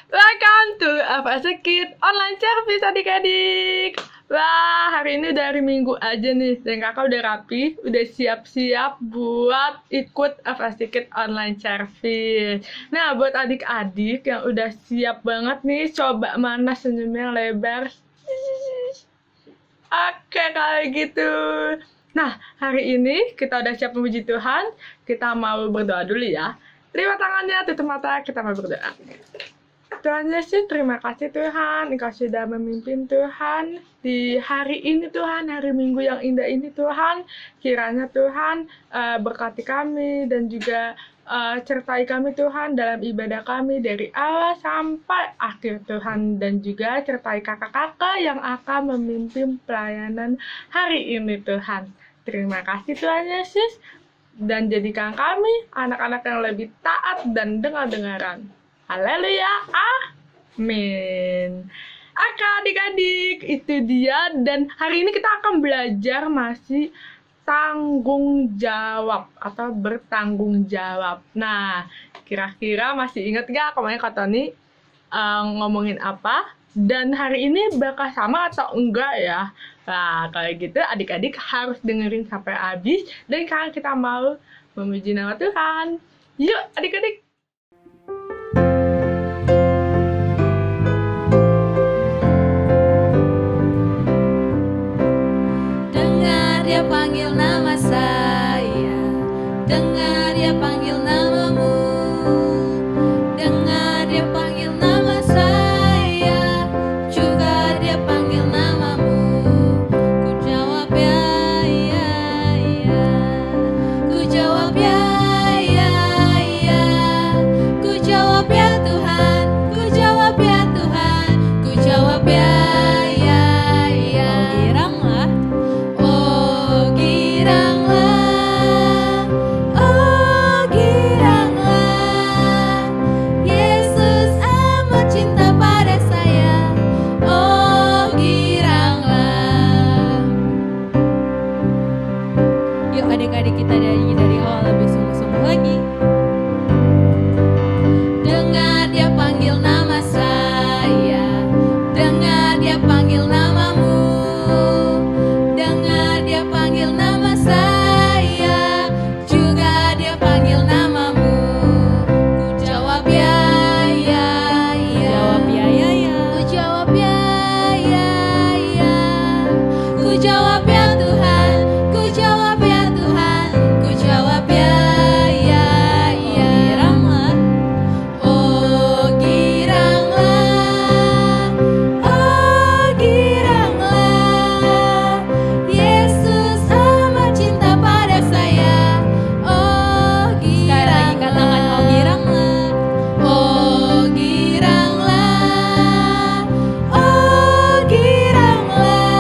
Welcome to FS Kid Online Service adik-adik. Wah, hari ini udah hari Minggu aja nih. Dan kakak udah rapi, udah siap-siap buat ikut FS Kid Online Service. Nah, buat adik-adik yang udah siap banget nih, coba mana senyumnya lebar. Oke, kayak gitu. Nah, hari ini kita udah siap memuji Tuhan. Kita mau berdoa dulu ya. Lipat tangannya, tutup mata, kita mau berdoa. Tuhan Yesus, terima kasih Tuhan, Engkau sudah memimpin Tuhan di hari ini Tuhan, hari Minggu yang indah ini Tuhan. Kiranya Tuhan berkati kami dan juga sertai kami Tuhan dalam ibadah kami dari awal sampai akhir Tuhan. Dan juga sertai kakak-kakak yang akan memimpin pelayanan hari ini Tuhan. Terima kasih Tuhan Yesus, dan jadikan kami anak-anak yang lebih taat dan dengar-dengaran. Haleluya, amin. Oke adik-adik, itu dia. Dan hari ini kita akan belajar masih tanggung jawab atau bertanggung jawab. Nah, kira-kira masih ingat gak kemarin Kak Tony ngomongin apa? Dan hari ini bakal sama atau enggak ya? Nah, kalau gitu adik-adik harus dengerin sampai habis. Dan sekarang kita mau memuji nama Tuhan. Yuk adik-adik. Panggil nama saya, dengar dia panggil namamu, dengar dia panggil nama saya, juga dia panggil namamu. Ku jawab ya, ya, ya. Ku jawab ya, ya, ya. Ku jawab ya Tuhan, ku jawab ya Tuhan, ku jawab ya. Adik-adik kita nyanyi dari awal lebih sungguh-sungguh lagi. Dengar dia panggil nama saya, dengar dia panggil namamu, dengar dia panggil nama saya, juga dia panggil namamu. Ku jawab ya, ya, ya. Jawab ya, ya, ya. Ku jawab ya, ya, ya. Ku jawab ya Tuhan, ku jawab ya Tuhan, ku jawab ya, ya, ya. Oh giranglah, oh giranglah, Yesus amat cinta pada saya. Oh giranglah, sekali lagi katakan oh giranglah, oh giranglah, oh giranglah,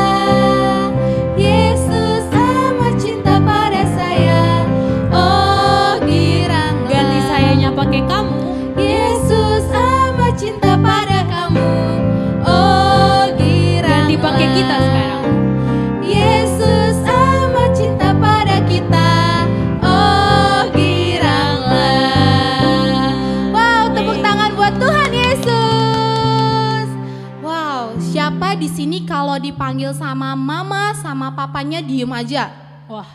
Yesus amat cinta pada saya. Oh giranglah, ganti sayanya pakai kamu. Yesus amat cinta pada kamu. Oh giranglah, ganti pakai kita sekarang. Yesus amat cinta pada kita. Oh giranglah. Wow, tepuk tangan buat Tuhan Yesus. Wow, siapa di sini kalau dipanggil sama mama sama papanya diem aja? Wah.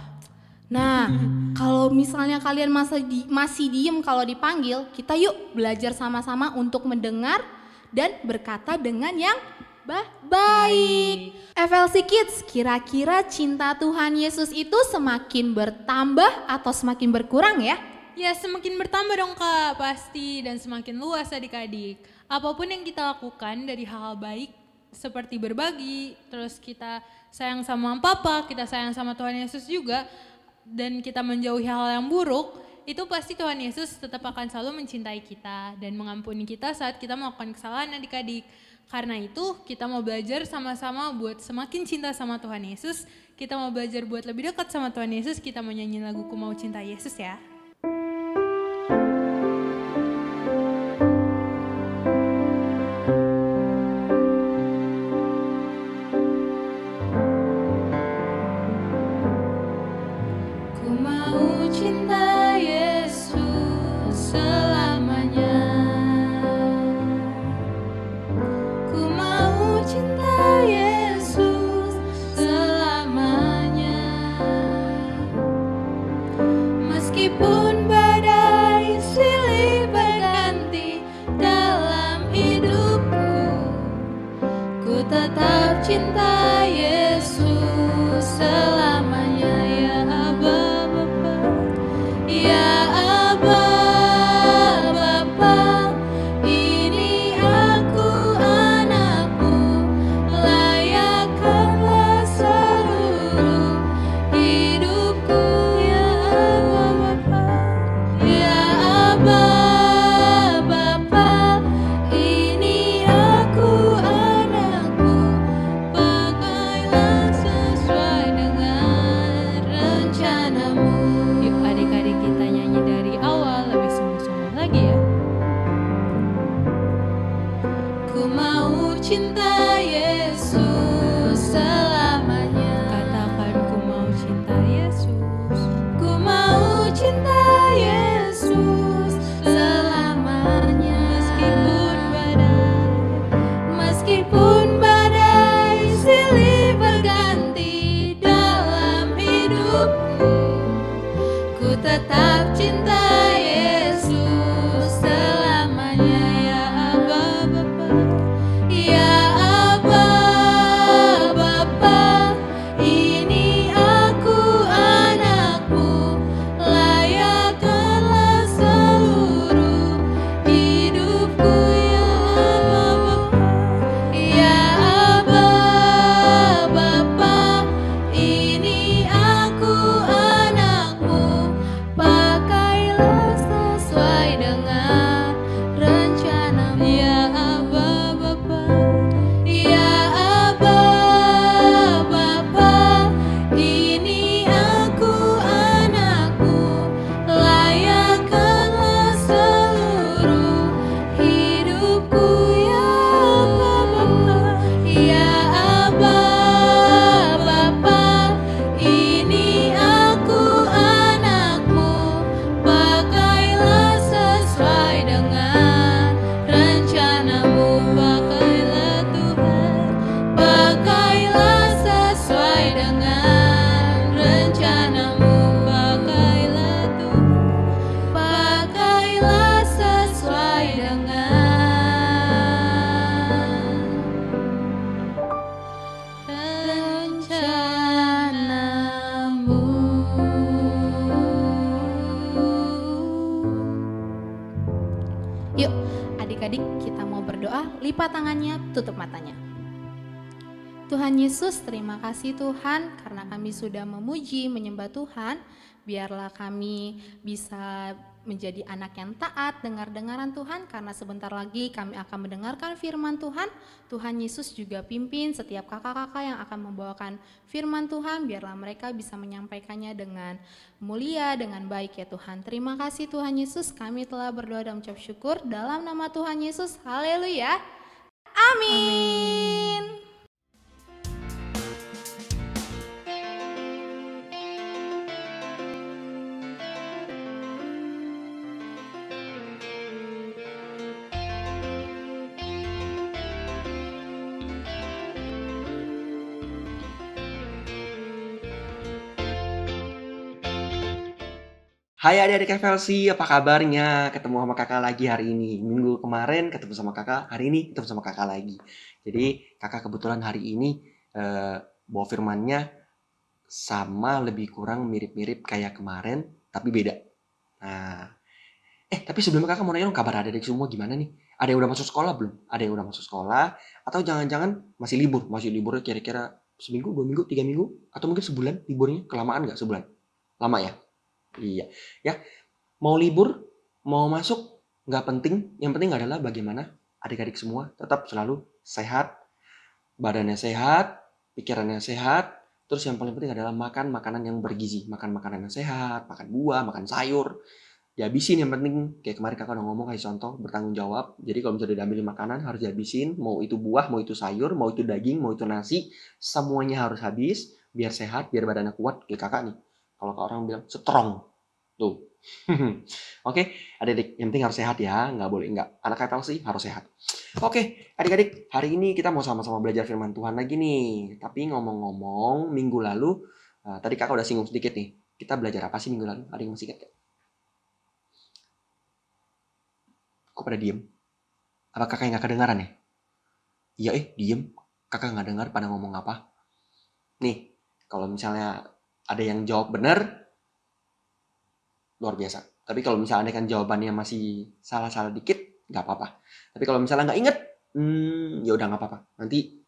Nah, kalau misalnya kalian masih diem kalau dipanggil, kita yuk belajar sama-sama untuk mendengar dan berkata dengan yang baik. FLC Kids, kira-kira cinta Tuhan Yesus itu semakin bertambah atau semakin berkurang ya? Ya semakin bertambah dong Kak, pasti, dan semakin luas adik-adik. Apapun yang kita lakukan dari hal-hal baik seperti berbagi, terus kita sayang sama Papa, kita sayang sama Tuhan Yesus juga, dan kita menjauhi hal yang buruk, itu pasti Tuhan Yesus tetap akan selalu mencintai kita dan mengampuni kita saat kita melakukan kesalahan adik-adik. Karena itu kita mau belajar sama-sama buat semakin cinta sama Tuhan Yesus, kita mau belajar buat lebih dekat sama Tuhan Yesus, kita mau nyanyi lagu Ku Mau Cinta Yesus ya. Ku mau cinta Yesus selamanya. cinta Yesus selamanya. Ya Aba Bapa, ya Aba Bapa, ini aku anakmu, layakkanlah seluruh hidupku. Ya Aba Bapa, ya Aba Bapa, ini aku anakmu, pakailah sesuai dengan rencanamu. Yuk adik-adik kita nyanyi dari awal lebih sungguh-sungguh lagi ya. Ku mau cinta Yesus selamanya. Katakan ku mau cinta Yesus. Ku mau cinta Yesus selamanya. Meskipun badai silih berganti dalam hidupku, ku tetap cinta Yesus selamanya. Ya Aba Bapa, ya Aba Bapa, ini aku anakmu, layakkanlah seluruh hidupku. Ya Aba Bapa, ini aku anakmu, pakailah sesuai dengan rencanamu. Ya Aba Bapa, ya Aba Bapa, ini aku anakmu, layakkanlah seluruh hidupku. Ya Aba Bapa, ini aku anakmu, pakailah sesuai dengan rencanamu. Pakailah Tuhan, pakailah sesuai dengan rencanamu. Pakailah Tuhan, pakailah sesuai dengan rencanamu. Yuk adik-adik kita mau berdoa, lipat tangannya, tutup matanya. Tuhan Yesus, terima kasih Tuhan karena kami sudah memuji, menyembah Tuhan. Biarlah kami bisa menjadi anak yang taat, dengar-dengaran Tuhan, karena sebentar lagi kami akan mendengarkan firman Tuhan. Tuhan Yesus juga pimpin setiap kakak-kakak yang akan membawakan firman Tuhan, biarlah mereka bisa menyampaikannya dengan mulia, dengan baik ya Tuhan. Terima kasih Tuhan Yesus, kami telah berdoa dan mengucap syukur dalam nama Tuhan Yesus. Haleluya. Amin. Hai adik-adik FLC, apa kabarnya? Ketemu sama kakak lagi hari ini. Minggu kemarin ketemu sama kakak, hari ini ketemu sama kakak lagi. Jadi kakak kebetulan hari ini bawa firmannya sama lebih kurang mirip-mirip kayak kemarin, tapi beda. Nah, tapi sebelumnya kakak mau nanya dong kabar adik-adik semua gimana nih? Ada yang udah masuk sekolah belum? Ada yang udah masuk sekolah? Atau jangan-jangan masih libur? Masih liburnya kira-kira seminggu, 2 minggu, 3 minggu? Atau mungkin sebulan liburnya? Kelamaan nggak sebulan? Lama ya? Iya, ya mau libur, mau masuk, nggak penting. Yang penting adalah bagaimana adik-adik semua tetap selalu sehat, badannya sehat, pikirannya sehat. Terus yang paling penting adalah makan makanan yang bergizi, makan makanan yang sehat, makan buah, makan sayur. Dihabisin yang penting. Kayak kemarin kakak udah ngomong kayak contoh bertanggung jawab. Jadi kalau misalnya diambil makanan harus dihabisin. Mau itu buah, mau itu sayur, mau itu daging, mau itu nasi, semuanya harus habis biar sehat, biar badannya kuat. Kayak kakak nih. Kalau orang bilang strong tuh. Oke, adik-adik, yang penting harus sehat ya, nggak boleh nggak. Anak FLC harus sehat. Oke, adik-adik, hari ini kita mau sama-sama belajar firman Tuhan lagi nih. Tapi ngomong-ngomong, minggu lalu, tadi kakak udah singgung sedikit nih. Kita belajar apa sih minggu lalu? Ada yang masih ingat gak? Kok pada diem? Apa kakak yang nggak kedengaran ya? Iya diem. Kakak nggak dengar pada ngomong apa? Nih, kalau misalnya ada yang jawab benar, luar biasa. Tapi kalau misalnya kan jawabannya masih salah-salah dikit, nggak apa-apa. Tapi kalau misalnya nggak inget, ya udah nggak apa-apa. Nanti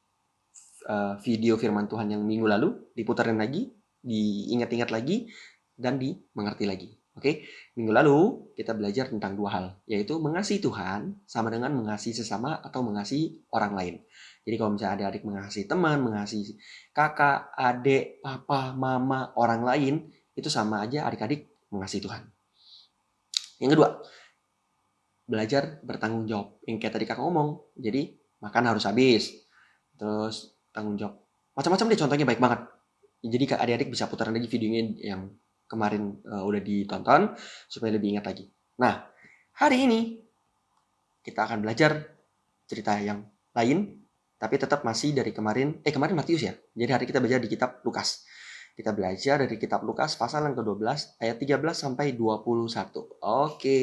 video firman Tuhan yang minggu lalu diputarin lagi, diingat-ingat lagi, dan dimengerti lagi. Oke, minggu lalu kita belajar tentang 2 hal, yaitu mengasihi Tuhan sama dengan mengasihi sesama atau mengasihi orang lain. Jadi kalau misalnya adik-adik mengasihi teman, mengasihi kakak, adik, papa, mama, orang lain, itu sama aja adik-adik mengasihi Tuhan. Yang kedua, belajar bertanggung jawab. Yang kayak tadi kakak ngomong, jadi makan harus habis. Terus tanggung jawab. Macam-macam deh contohnya baik banget. Jadi adik-adik bisa putar lagi videonya yang kemarin udah ditonton supaya lebih ingat lagi. Nah, hari ini kita akan belajar cerita yang lain, tapi tetap masih dari kemarin Matius ya. Jadi hari kita belajar di kitab Lukas. Kita belajar dari kitab Lukas pasal yang ke-12 ayat 13 sampai 21. Oke.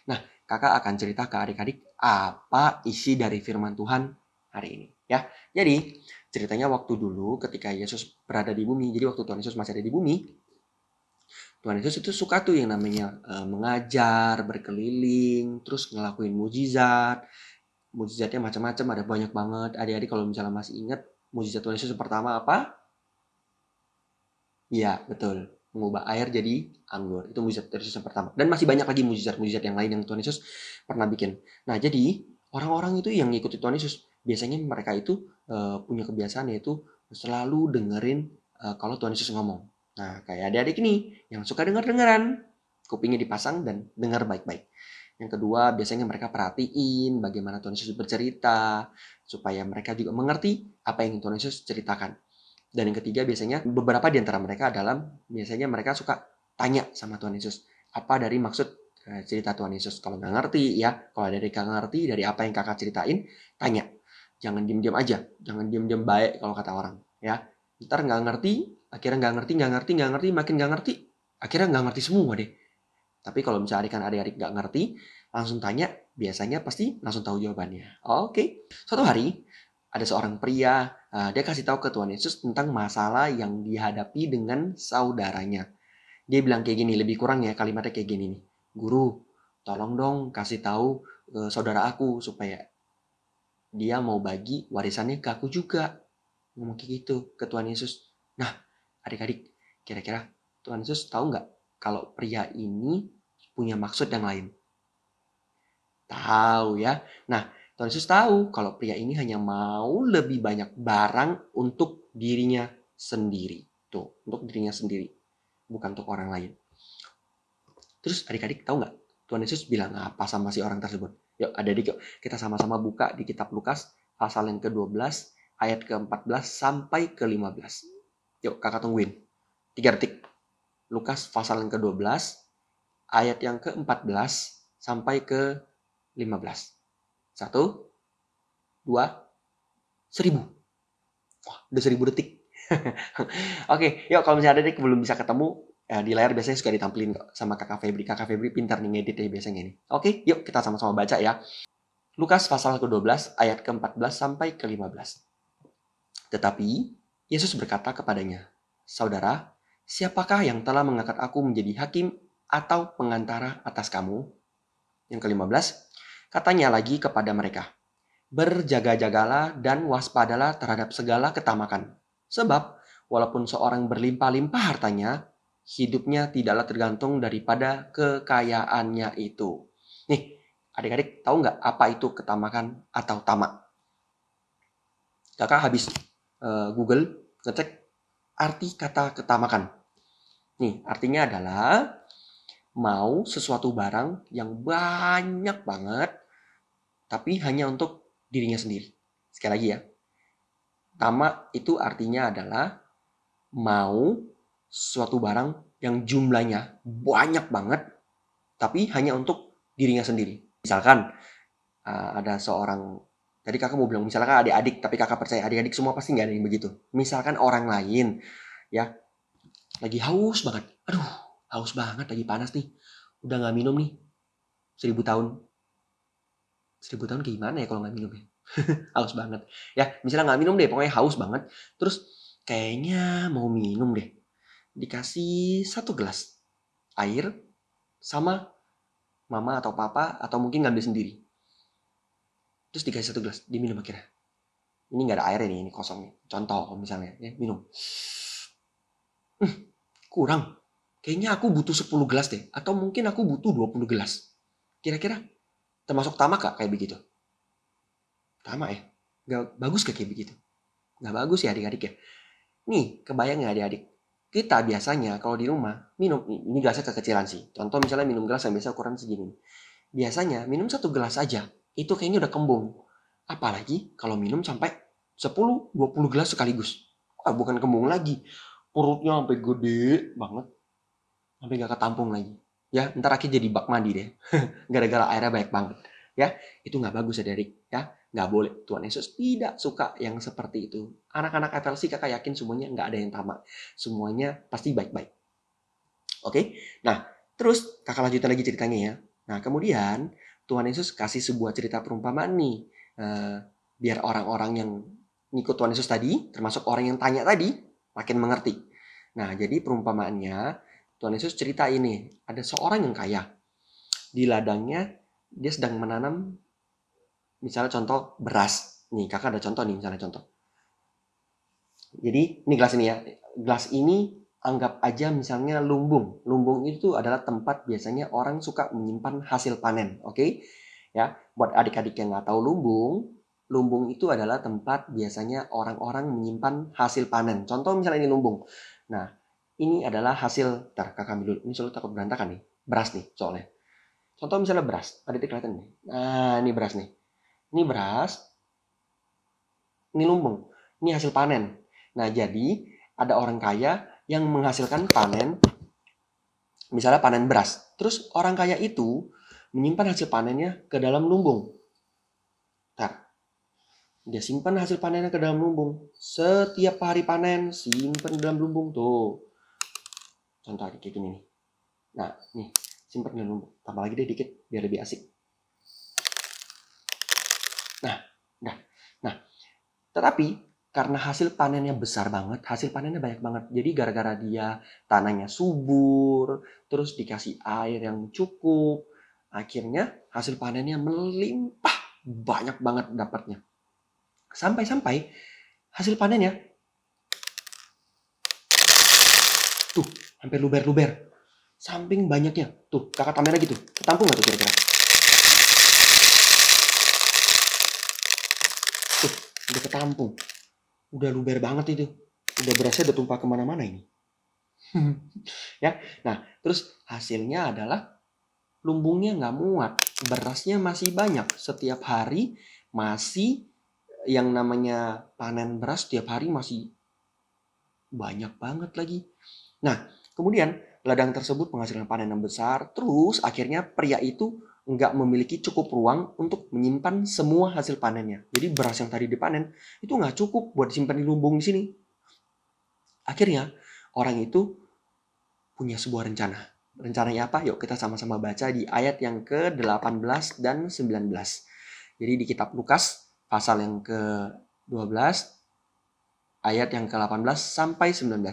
Nah, kakak akan cerita ke adik-adik apa isi dari firman Tuhan hari ini ya. Jadi, ceritanya waktu dulu ketika Yesus berada di bumi. Jadi waktu Tuhan Yesus masih ada di bumi, Tuhan Yesus itu suka tuh yang namanya mengajar, berkeliling, terus ngelakuin mujizat. Mujizatnya macam-macam, ada banyak banget. Adik-adik kalau misalnya masih ingat, mujizat Tuhan Yesus yang pertama apa? Iya, betul. Mengubah air jadi anggur. Itu mujizat Tuhan Yesus yang pertama. Dan masih banyak lagi mujizat-mujizat yang lain yang Tuhan Yesus pernah bikin. Nah, jadi orang-orang itu yang ngikuti Tuhan Yesus, biasanya mereka itu punya kebiasaan yaitu selalu dengerin kalau Tuhan Yesus ngomong. Nah, kayak adik-adik ini yang suka denger-dengeran, kupingnya dipasang dan dengar baik-baik. Yang kedua, biasanya mereka perhatiin bagaimana Tuhan Yesus bercerita, supaya mereka juga mengerti apa yang Tuhan Yesus ceritakan. Dan yang ketiga, biasanya beberapa di antara mereka biasanya mereka suka tanya sama Tuhan Yesus, apa dari maksud cerita Tuhan Yesus. Kalau nggak ngerti ya, kalau dari kakak ngerti dari apa yang kakak ceritain, tanya. Jangan diam-diam aja, jangan diam-diam baik kalau kata orang ya. Ntar nggak ngerti, akhirnya nggak ngerti, makin nggak ngerti, akhirnya nggak ngerti semua deh. Tapi kalau misalnya adik-adik nggak ngerti, langsung tanya, biasanya pasti langsung tahu jawabannya. Oke. Suatu hari, ada seorang pria, dia kasih tahu ke Tuhan Yesus tentang masalah yang dihadapi dengan saudaranya. Dia bilang kayak gini, lebih kurang ya kalimatnya kayak gini nih. Guru, tolong dong kasih tahu saudara aku supaya dia mau bagi warisannya ke aku juga. Ngomong kayak gitu ke Tuhan Yesus. Nah, adik-adik, kira-kira Tuhan Yesus tahu nggak kalau pria ini punya maksud yang lain? Tahu ya. Nah, Tuhan Yesus tahu kalau pria ini hanya mau lebih banyak barang untuk dirinya sendiri. Tuh, untuk dirinya sendiri. Bukan untuk orang lain. Terus adik-adik tahu nggak Tuhan Yesus bilang apa sama si orang tersebut? Yuk, adik-adik yuk, kita sama-sama buka di kitab Lukas pasal yang ke-12 ayat ke-14 sampai ke-15. Yuk, kakak tungguin. 3 detik. Lukas pasal yang ke-12 ayat yang ke-14 sampai ke-15. 1, 2, 1000. Wah, udah 1000 detik. Oke, yuk kalau misalnya adik belum bisa ketemu, di layar biasanya suka ditampilin kok sama kakak Febri. Kakak Febri pintar nih ngedit ya biasanya nih. Oke, yuk kita sama-sama baca ya. Lukas pasal ke-12 ayat ke-14 sampai ke-15. Tetapi Yesus berkata kepadanya, "Saudara, siapakah yang telah mengangkat aku menjadi hakim atau pengantara atas kamu?" Yang ke-15, katanya lagi kepada mereka, "Berjaga-jagalah dan waspadalah terhadap segala ketamakan. Sebab walaupun seorang berlimpah-limpah hartanya, hidupnya tidaklah tergantung daripada kekayaannya itu." Nih, adik-adik tahu nggak apa itu ketamakan atau tamak? Kakak habis Google ngecek arti kata ketamakan. Nih, artinya adalah mau sesuatu barang yang banyak banget, tapi hanya untuk dirinya sendiri. Sekali lagi ya. Tamak itu artinya adalah mau suatu barang yang jumlahnya banyak banget, tapi hanya untuk dirinya sendiri. Misalkan ada seorang, tadi kakak mau bilang misalkan adik-adik, tapi kakak percaya adik-adik semua pasti nggak ada yang begitu. Misalkan orang lain ya lagi haus banget, aduh haus banget, lagi panas nih, udah nggak minum nih 1000 tahun 1000 tahun gimana ya kalau nggak minum ya? Haus banget. Ya, misalnya nggak minum deh, pokoknya haus banget. Terus kayaknya mau minum deh. Dikasih 1 gelas air sama mama atau papa atau mungkin ngambil sendiri. Terus dikasih 1 gelas, diminum akhirnya. Ini nggak ada airnya nih, ini kosong nih. Contoh misalnya, ya, minum. Kurang. Kayaknya aku butuh 10 gelas deh. Atau mungkin aku butuh 20 gelas. Kira-kira termasuk tamak gak kayak begitu? Tamak ya? Gak bagus gak kayak begitu? Gak bagus ya adik-adik ya? Nih, kebayang ya adik-adik? Kita biasanya kalau di rumah minum, ini gelasnya kekecilan sih. Contoh misalnya minum gelas yang biasa ukuran segini. Biasanya minum 1 gelas aja, itu kayaknya udah kembung. Apalagi kalau minum sampai 10-20 gelas sekaligus. Wah, bukan kembung lagi. Perutnya sampai gede banget. Sampai gak ketampung lagi. Ya, ntar akhirnya jadi bak mandi deh. Gara-gara airnya banyak banget. Ya, itu gak bagus ya Derek. Ya, gak boleh. Tuhan Yesus tidak suka yang seperti itu. Anak-anak FLC kakak yakin semuanya gak ada yang tamak. Semuanya pasti baik-baik. Oke? Nah, terus kakak lanjutin lagi ceritanya ya. Nah, kemudian Tuhan Yesus kasih sebuah cerita perumpamaan nih. Biar orang-orang yang ngikut Tuhan Yesus tadi, termasuk orang yang tanya tadi, makin mengerti. Nah, jadi perumpamaannya, Tuhan Yesus cerita ini, ada seorang yang kaya. Di ladangnya, dia sedang menanam, misalnya contoh beras. Nih, kakak ada contoh nih, misalnya contoh. Jadi, ini gelas ini ya. Gelas ini, anggap aja misalnya lumbung. Lumbung itu adalah tempat biasanya orang suka menyimpan hasil panen. Oke? Ya, buat adik-adik yang nggak tahu lumbung itu adalah tempat biasanya orang-orang menyimpan hasil panen. Contoh misalnya ini lumbung. Nah, ini adalah hasil, kakak ambil dulu. Ini soalnya takut berantakan nih. Beras nih soalnya. Contoh misalnya beras. Ada kelihatan nih. Nah, ini beras nih. Ini beras. Ini lumbung. Ini hasil panen. Nah, jadi ada orang kaya yang menghasilkan panen. Misalnya panen beras. Terus orang kaya itu menyimpan hasil panennya ke dalam lumbung. Dia simpan hasil panennya ke dalam lumbung. Setiap hari panen, simpan di dalam lumbung tuh. Contoh kayak gini nih. Nah, nih, simpan di dalam lumbung. Tambah lagi deh dikit, biar lebih asik. Nah, udah. Nah, tetapi karena hasil panennya besar banget, hasil panennya banyak banget. Jadi gara-gara dia tanahnya subur, terus dikasih air yang cukup, akhirnya hasil panennya melimpah, banyak banget dapatnya. Sampai-sampai hasil panennya tuh sampai luber-luber, samping banyaknya. Tuh kakak tambahin lagi tuh, ketampung nggak tuh kira-kira? Tuh udah ketampung, udah luber banget itu, udah berasnya udah tumpah kemana-mana ini. Ya, nah terus hasilnya adalah lumbungnya nggak muat, berasnya masih banyak. Setiap hari masih yang namanya panen beras setiap hari masih banyak banget lagi. Nah, kemudian ladang tersebut menghasilkan panen yang besar. Terus akhirnya pria itu nggak memiliki cukup ruang untuk menyimpan semua hasil panennya. Jadi beras yang tadi dipanen itu nggak cukup buat disimpan di lumbung di sini. Akhirnya orang itu punya sebuah rencana. Rencananya apa? Yuk kita sama-sama baca di ayat yang ke-18 dan 19. Jadi di kitab Lukas pasal yang ke-12, ayat yang ke-18 sampai 19.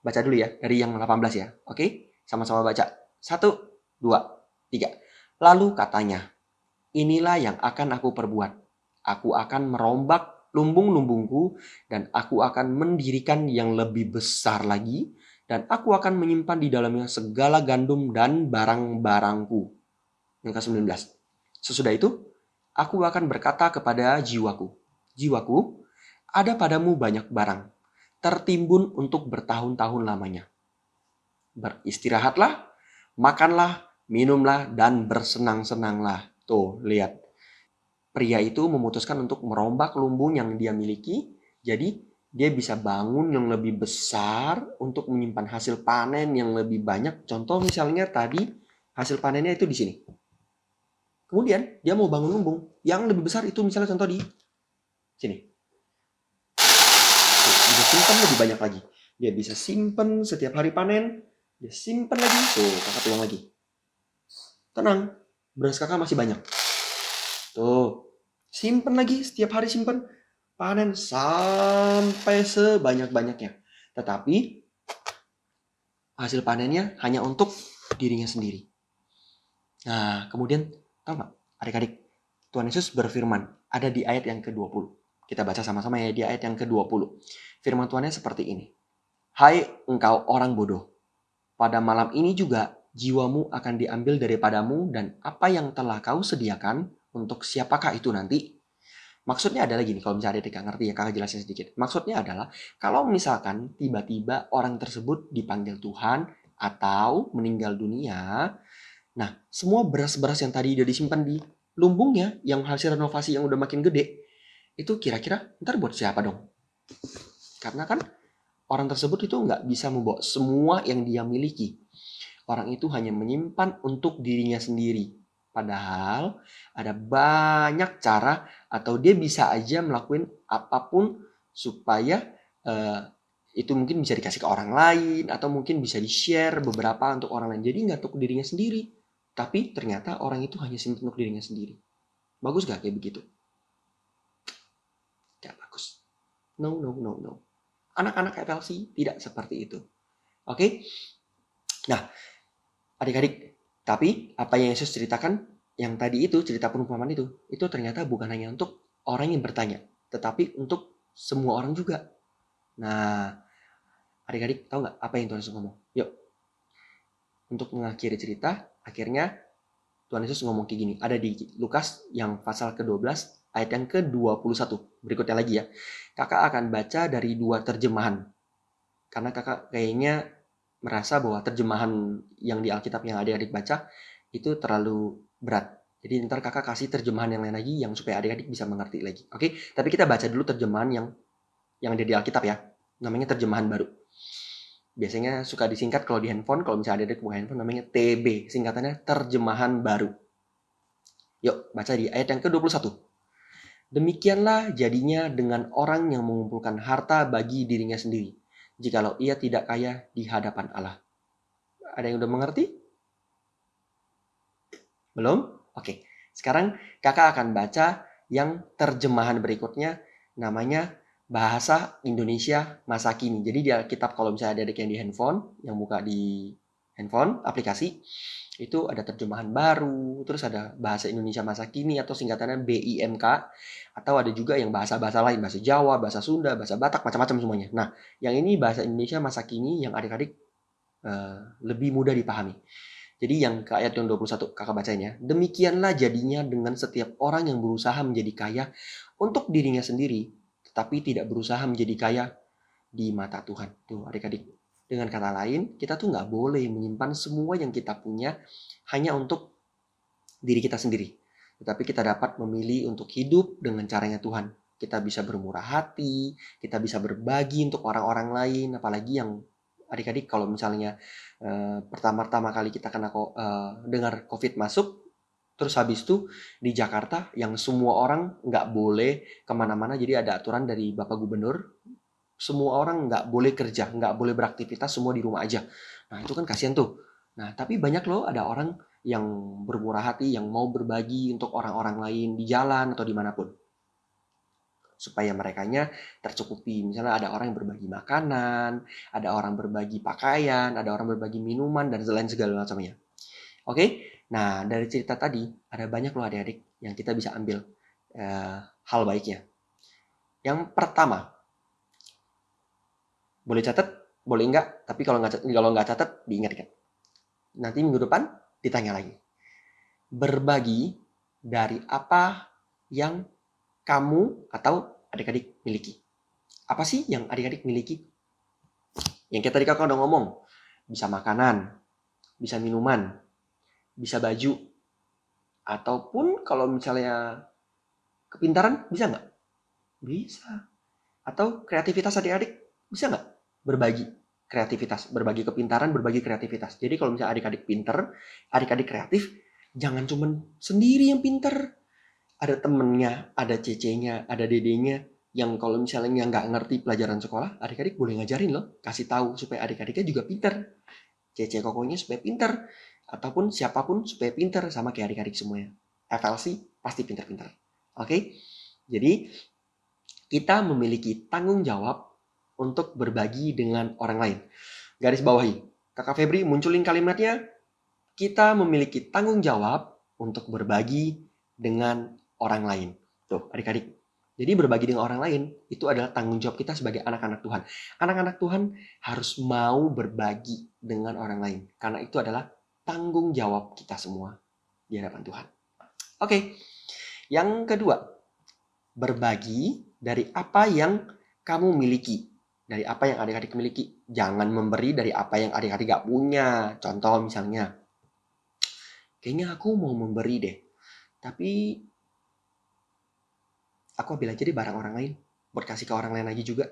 Baca dulu ya, dari yang 18 ya. Oke? Sama-sama baca. 1, 2, 3. Lalu katanya, inilah yang akan aku perbuat. Aku akan merombak lumbung-lumbungku, dan aku akan mendirikan yang lebih besar lagi, dan aku akan menyimpan di dalamnya segala gandum dan barang-barangku. Yang ke-19. Sesudah itu, aku akan berkata kepada jiwaku, jiwaku, ada padamu banyak barang, tertimbun untuk bertahun-tahun lamanya. Beristirahatlah, makanlah, minumlah, dan bersenang-senanglah. Tuh, lihat. Pria itu memutuskan untuk merombak lumbung yang dia miliki, jadi dia bisa bangun yang lebih besar untuk menyimpan hasil panen yang lebih banyak. Contoh misalnya tadi, hasil panennya itu di sini. Kemudian dia mau bangun lumbung yang lebih besar itu misalnya contoh di sini. Dia simpan lebih banyak lagi. Dia bisa simpan setiap hari panen. Dia simpan lagi. Tuh, kakak tuang lagi. Tenang, beras kakak masih banyak. Tuh, simpen lagi, setiap hari simpen, panen sampai sebanyak-banyaknya. Tetapi hasil panennya hanya untuk dirinya sendiri. Nah, kemudian tahu nggak adik-adik, Tuhan Yesus berfirman, ada di ayat yang ke-20. Kita baca sama-sama ya di ayat yang ke-20. Firman Tuhannya seperti ini. Hai engkau orang bodoh, pada malam ini juga jiwamu akan diambil daripadamu, dan apa yang telah kau sediakan, untuk siapakah itu nanti? Maksudnya adalah gini, kalau misalnya adik-adik nggak ngerti ya, kakak jelasin sedikit. Maksudnya adalah, kalau misalkan tiba-tiba orang tersebut dipanggil Tuhan, atau meninggal dunia, nah semua beras-beras yang tadi udah disimpan di lumbungnya, yang hasil renovasi yang udah makin gede, itu kira-kira ntar buat siapa dong? Karena kan orang tersebut itu nggak bisa membawa semua yang dia miliki. Orang itu hanya menyimpan untuk dirinya sendiri. Padahal ada banyak cara, atau dia bisa aja melakukan apapun supaya itu mungkin bisa dikasih ke orang lain, atau mungkin bisa di-share beberapa untuk orang lain. Jadi nggak untuk dirinya sendiri. Tapi ternyata orang itu hanya simpan untuk dirinya sendiri. Bagus gak kayak begitu? Gak bagus. No. Anak-anak FLC tidak seperti itu. Oke? Nah, adik-adik, tapi apa yang Yesus ceritakan yang tadi itu, cerita perumpamaan itu ternyata bukan hanya untuk orang yang bertanya, tetapi untuk semua orang juga. Nah, adik-adik tahu nggak apa yang Tuhan Yesus ngomong? Yuk, untuk mengakhiri cerita, akhirnya Tuhan Yesus ngomong kayak gini. Ada di Lukas yang pasal ke-12 ayat yang ke-21. Berikutnya lagi ya. Kakak akan baca dari 2 terjemahan. Karena kakak kayaknya merasa bahwa terjemahan yang di Alkitab yang adik-adik baca itu terlalu berat. Jadi ntar kakak kasih terjemahan yang lain lagi yang supaya adik-adik bisa mengerti lagi. Oke? Tapi kita baca dulu terjemahan yang ada di Alkitab ya. Namanya terjemahan baru. Biasanya suka disingkat kalau di handphone, kalau misalnya adik-adik buka handphone namanya TB, singkatannya terjemahan baru. Yuk, baca di ayat yang ke-21. Demikianlah jadinya dengan orang yang mengumpulkan harta bagi dirinya sendiri, jikalau ia tidak kaya di hadapan Allah. Ada yang udah mengerti? Belum? Oke. Sekarang kakak akan baca yang terjemahan berikutnya, namanya Bahasa Indonesia Masa Kini. Jadi di Alkitab kalau misalnya ada adik yang di handphone, yang buka di handphone, aplikasi, itu ada terjemahan baru, terus ada Bahasa Indonesia Masa Kini atau singkatannya BIMK, atau ada juga yang bahasa-bahasa lain, bahasa Jawa, bahasa Sunda, bahasa Batak, macam-macam semuanya. Nah, yang ini Bahasa Indonesia Masa Kini yang adik-adik lebih mudah dipahami. Jadi yang ke ayat yang 21 kakak bacain ya. Demikianlah jadinya dengan setiap orang yang berusaha menjadi kaya untuk dirinya sendiri, tetapi tidak berusaha menjadi kaya di mata Tuhan. Tuh adik-adik. Dengan kata lain, kita tuh nggak boleh menyimpan semua yang kita punya hanya untuk diri kita sendiri. Tetapi kita dapat memilih untuk hidup dengan caranya Tuhan. Kita bisa bermurah hati, kita bisa berbagi untuk orang-orang lain, apalagi yang adik-adik kalau misalnya pertama-tama kali kita kena dengar COVID masuk, terus habis itu di Jakarta yang semua orang nggak boleh kemana-mana, jadi ada aturan dari Bapak Gubernur, semua orang nggak boleh kerja, nggak boleh beraktivitas, semua di rumah aja. Nah itu kan kasihan tuh. Nah tapi banyak loh ada orang yang bermurah hati, yang mau berbagi untuk orang-orang lain di jalan atau dimanapun, supaya merekanya tercukupi. Misalnya ada orang yang berbagi makanan, ada orang berbagi pakaian, ada orang berbagi minuman, dan lain segala macamnya. Oke, nah dari cerita tadi ada banyak loh adik-adik yang kita bisa ambil hal baiknya. Yang pertama, boleh catat, boleh enggak, tapi kalau nggak catat diingatkan. Nanti minggu depan ditanya lagi. Berbagi dari apa yang kamu atau adik-adik miliki. Apa sih yang adik-adik miliki? Yang kayak tadi kakak udah ngomong. Bisa makanan, bisa minuman, bisa baju. Ataupun kalau misalnya kepintaran, bisa nggak? Bisa. Atau kreativitas adik-adik, bisa nggak? Berbagi kreativitas, berbagi kepintaran, berbagi kreativitas. Jadi kalau misalnya adik-adik pinter, adik-adik kreatif, jangan cuman sendiri yang pinter. Ada temennya, ada cecenya, ada dedenya yang kalau misalnya nggak ngerti pelajaran sekolah, adik-adik boleh ngajarin loh, kasih tahu supaya adik-adiknya juga pinter. Cece kokonya supaya pinter, ataupun siapapun supaya pinter, sama kayak adik-adik semuanya. FLC pasti pinter-pinter. Oke? Jadi kita memiliki tanggung jawab untuk berbagi dengan orang lain. Garis bawahi, Kakak Febri munculin kalimatnya, kita memiliki tanggung jawab untuk berbagi dengan orang lain. Tuh, adik-adik. Jadi berbagi dengan orang lain itu adalah tanggung jawab kita sebagai anak-anak Tuhan. Anak-anak Tuhan harus mau berbagi dengan orang lain. Karena itu adalah tanggung jawab kita semua di hadapan Tuhan. Oke, yang kedua, berbagi dari apa yang kamu miliki. Dari apa yang adik-adik miliki. Jangan memberi dari apa yang adik-adik gak punya. Contoh misalnya, kayaknya aku mau memberi deh. Tapi aku ambil aja deh barang orang lain. Buat kasih ke orang lain lagi juga.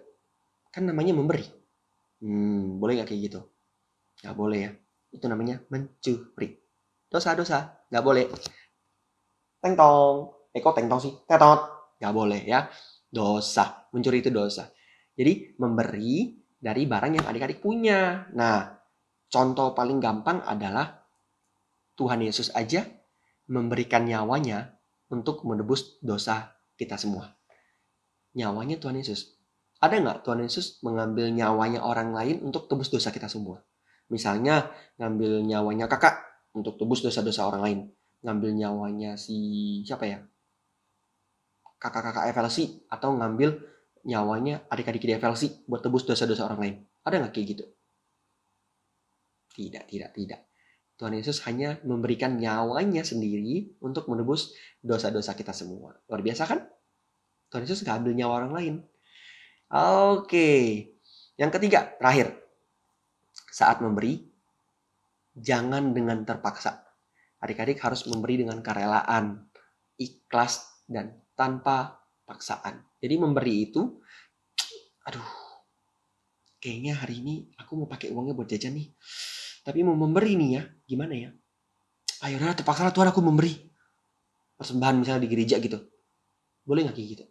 Kan namanya memberi. Boleh gak kayak gitu? Gak boleh ya. Itu namanya mencuri. Dosa-dosa. Gak boleh. Teng-tong. Kok teng-tong sih? Tetot. Gak boleh ya. Dosa. Mencuri itu dosa. Jadi memberi dari barang yang adik-adik punya. Nah, contoh paling gampang adalah Tuhan Yesus aja memberikan nyawanya untuk menebus dosa kita semua. Nyawanya Tuhan Yesus. Ada nggak Tuhan Yesus mengambil nyawanya orang lain untuk tebus dosa kita semua? Misalnya ngambil nyawanya kakak untuk tebus dosa-dosa orang lain. Ngambil nyawanya si siapa ya? Kakak-kakak FLC. Atau ngambil nyawanya adik-adik di FLC buat tebus dosa-dosa orang lain. Ada nggak kayak gitu? Tidak. Tuhan Yesus hanya memberikan nyawanya sendiri untuk menebus dosa-dosa kita semua. Luar biasa kan? Tuhan Yesus nggak ambil nyawa orang lain. Oke. Yang ketiga, terakhir. Saat memberi, jangan dengan terpaksa. Adik-adik harus memberi dengan kerelaan, ikhlas, dan tanpa paksaan. Jadi memberi itu, kayaknya hari ini aku mau pakai uangnya buat jajan nih. Tapi mau memberi nih ya, gimana ya? Ayo udah terpaksa Tuhan aku memberi. Persembahan misalnya di gereja gitu. Boleh gak kayak gitu?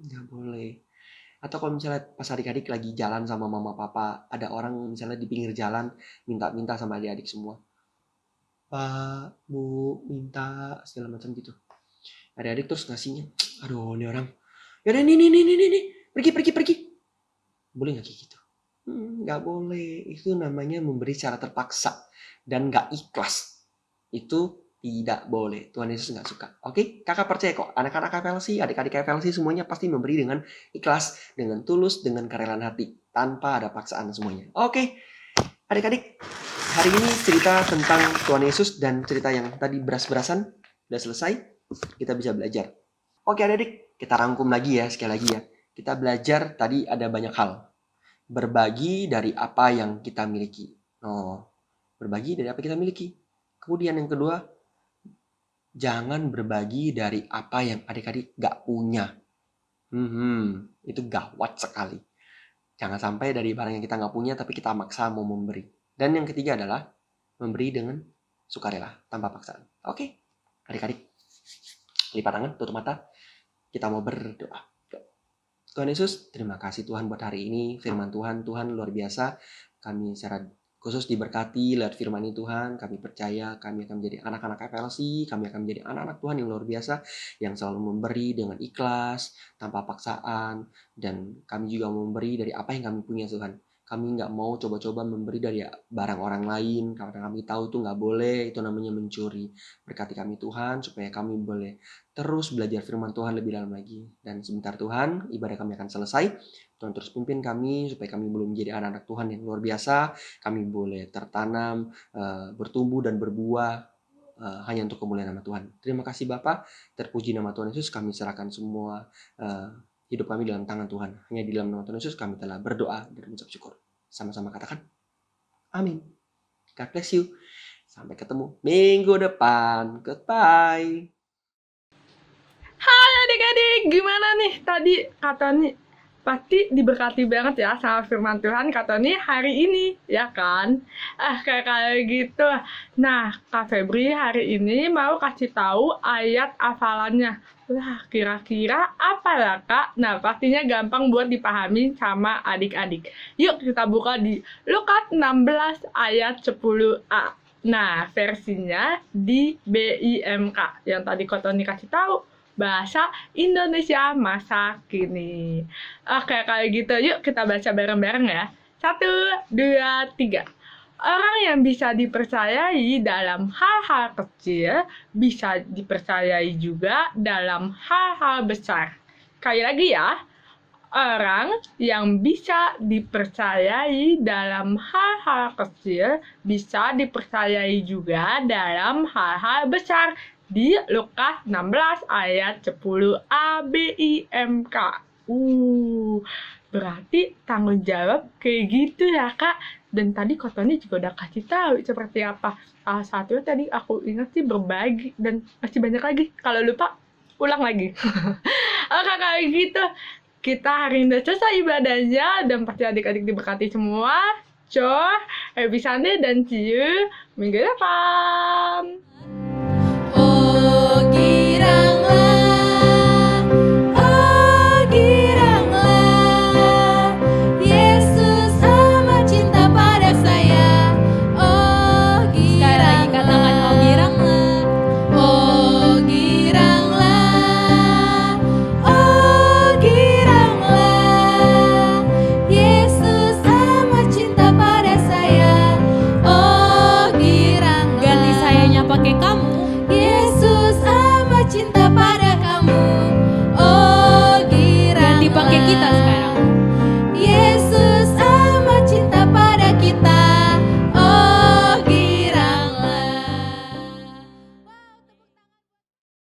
Gak boleh. Atau kalau misalnya pas adik-adik lagi jalan sama mama papa, ada orang misalnya di pinggir jalan minta-minta sama adik-adik semua. Pak, Bu, minta segala macam gitu. Adik-adik terus ngasihnya. Aduh, ini orang. Yaudah nih. Pergi. Boleh gak kayak gitu? Gak boleh. Itu namanya memberi secara terpaksa dan gak ikhlas. Itu tidak boleh. Tuhan Yesus gak suka. Oke? Kakak percaya kok. Anak-anak FLC, adik-adik FLC semuanya pasti memberi dengan ikhlas, dengan tulus, dengan kerelaan hati. Tanpa ada paksaan semuanya. Oke? Adik-adik, hari ini cerita tentang Tuhan Yesus dan cerita yang tadi beras-berasan udah selesai. Kita bisa belajar. Oke adik-adik, kita rangkum lagi ya, sekali lagi ya. Kita belajar tadi ada banyak hal. Berbagi dari apa yang kita miliki. Berbagi dari apa kita miliki. Kemudian yang kedua, jangan berbagi dari apa yang adik-adik gak punya. Itu gawat sekali. Jangan sampai dari barang yang kita gak punya tapi kita maksa mau memberi. Dan yang ketiga adalah memberi dengan sukarela, tanpa paksaan. Oke, adik-adik, lipat tangan, tutup mata. Kita mau berdoa. Tuhan Yesus, terima kasih Tuhan buat hari ini. Firman Tuhan luar biasa. Kami secara khusus diberkati lewat firman ini Tuhan. Kami percaya kami akan menjadi anak-anak FLC. Kami akan menjadi anak-anak Tuhan yang luar biasa. Yang selalu memberi dengan ikhlas, tanpa paksaan. Dan kami juga memberi dari apa yang kami punya Tuhan. Kami nggak mau coba-coba memberi dari barang orang lain. Karena kami tahu itu nggak boleh. Itu namanya mencuri. Berkati kami Tuhan supaya kami boleh terus belajar firman Tuhan lebih dalam lagi. Dan sebentar Tuhan, ibadah kami akan selesai. Tuhan terus pimpin kami supaya kami belum menjadi anak-anak Tuhan yang luar biasa. Kami boleh tertanam, bertumbuh dan berbuah hanya untuk kemuliaan nama Tuhan. Terima kasih Bapa. Terpuji nama Tuhan Yesus. Kami serahkan semua hidup kami dalam tangan Tuhan. Hanya di dalam nama Tuhan Yesus kami telah berdoa dan mengucap syukur. Sama-sama katakan amin. God bless you. Sampai ketemu minggu depan. Goodbye. Hai adik-adik, gimana nih tadi kata nih? Pasti diberkati banget ya sama firman Tuhan kata nih hari ini, ya kan? Kayak gitu. Nah, Kak Febri hari ini mau kasih tahu ayat hafalannya. Wah, kira-kira apa ya, Kak? Nah, pastinya gampang buat dipahami sama adik-adik. Yuk kita buka di Lukas 16 ayat 10a. Nah, versinya di BIMK. Yang tadi Kak Tony kasih tahu. bahasa Indonesia masa kini. Oke, kalau gitu yuk kita baca bareng-bareng ya. 1, 2, 3. Orang yang bisa dipercayai dalam hal-hal kecil bisa dipercayai juga dalam hal-hal besar. Sekali lagi ya, orang yang bisa dipercayai dalam hal-hal kecil bisa dipercayai juga dalam hal-hal besar. Di Lukas 16 ayat 10a, b, i, m, k. Berarti tanggung jawab kayak gitu ya Kak. Dan tadi Kak Tony juga udah kasih tahu seperti apa. Salah satunya tadi aku ingat sih berbagi, dan masih banyak lagi. Kalau lupa, ulang lagi. Oke, kayak gitu. Kita hari ini udah selesai ibadahnya, dan pasti adik-adik diberkati semua. Happy Sunday, dan see you minggu depan. Oh,